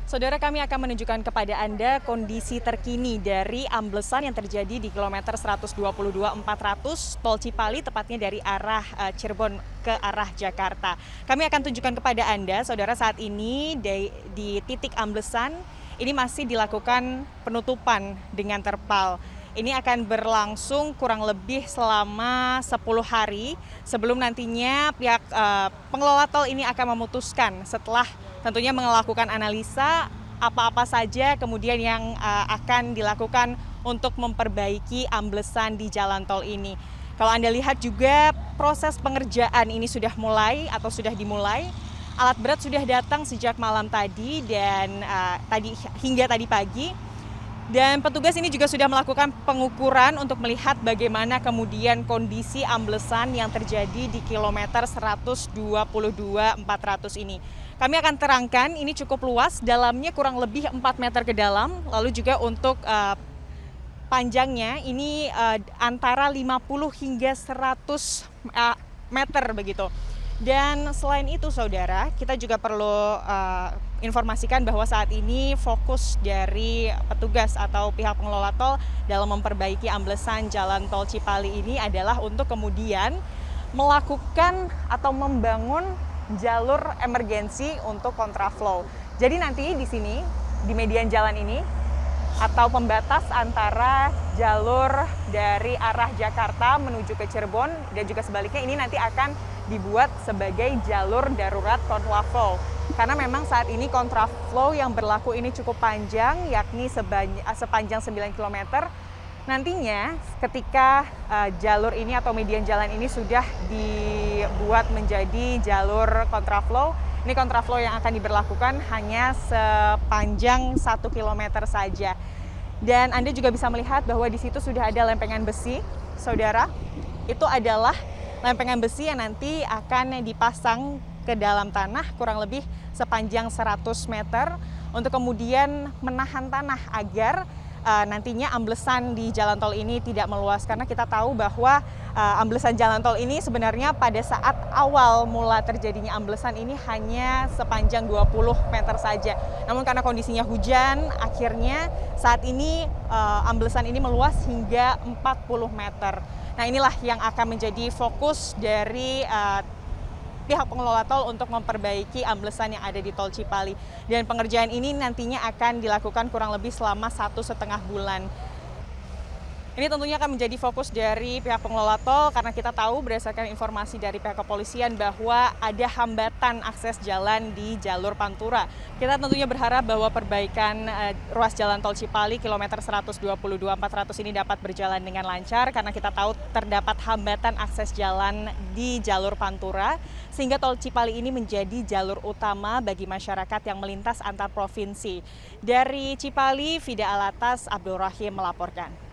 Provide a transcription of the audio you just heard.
Saudara, kami akan menunjukkan kepada Anda kondisi terkini dari amblesan yang terjadi di kilometer 122.400 Tol Cipali, tepatnya dari arah Cirebon ke arah Jakarta. Kami akan tunjukkan kepada Anda, saudara, saat ini di titik amblesan ini masih dilakukan penutupan dengan terpal. Ini akan berlangsung kurang lebih selama 10 hari sebelum nantinya pihak pengelola tol ini akan memutuskan setelah tentunya melakukan analisa apa-apa saja kemudian yang akan dilakukan untuk memperbaiki amblesan di jalan tol ini. Kalau Anda lihat juga proses pengerjaan ini sudah mulai atau sudah dimulai. Alat berat sudah datang sejak malam tadi dan hingga tadi pagi. Dan petugas ini juga sudah melakukan pengukuran untuk melihat bagaimana kemudian kondisi amblesan yang terjadi di kilometer 122.400 ini. Kami akan terangkan, ini cukup luas, dalamnya kurang lebih 4 meter ke dalam, lalu juga untuk panjangnya ini antara 50 hingga 100 meter begitu. Dan selain itu, saudara, kita juga perlu informasikan bahwa saat ini fokus dari petugas atau pihak pengelola tol dalam memperbaiki amblesan jalan tol Cipali ini adalah untuk kemudian melakukan atau membangun jalur emergensi untuk kontraflow. Jadi nanti di sini, di median jalan ini, atau pembatas antara jalur dari arah Jakarta menuju ke Cirebon dan juga sebaliknya, ini nanti akan dibuat sebagai jalur darurat kontraflow. Karena memang saat ini kontraflow yang berlaku ini cukup panjang, yakni sepanjang 9 km. Nantinya ketika jalur ini atau median jalan ini sudah dibuat menjadi jalur kontraflow, ini kontraflow yang akan diberlakukan hanya sepanjang 1 km saja. Dan Anda juga bisa melihat bahwa di situ sudah ada lempengan besi, saudara. Itu adalah lempengan besi yang nanti akan dipasang ke dalam tanah kurang lebih sepanjang 100 meter untuk kemudian menahan tanah agar nantinya amblesan di jalan tol ini tidak meluas. Karena kita tahu bahwa amblesan jalan tol ini sebenarnya pada saat awal mula terjadinya amblesan ini hanya sepanjang 20 meter saja. Namun karena kondisinya hujan, akhirnya saat ini amblesan ini meluas hingga 40 meter. Nah, inilah yang akan menjadi fokus dari pihak pengelola tol untuk memperbaiki amblesan yang ada di Tol Cipali. Dan pengerjaan ini nantinya akan dilakukan kurang lebih selama 1,5 bulan. Ini tentunya akan menjadi fokus dari pihak pengelola tol karena kita tahu berdasarkan informasi dari pihak kepolisian bahwa ada hambatan akses jalan di jalur Pantura. Kita tentunya berharap bahwa perbaikan ruas jalan tol Cipali kilometer 122.400 ini dapat berjalan dengan lancar karena kita tahu terdapat hambatan akses jalan di jalur Pantura sehingga tol Cipali ini menjadi jalur utama bagi masyarakat yang melintas antar provinsi. Dari Cipali, Fida Alatas, Abdul Rahim melaporkan.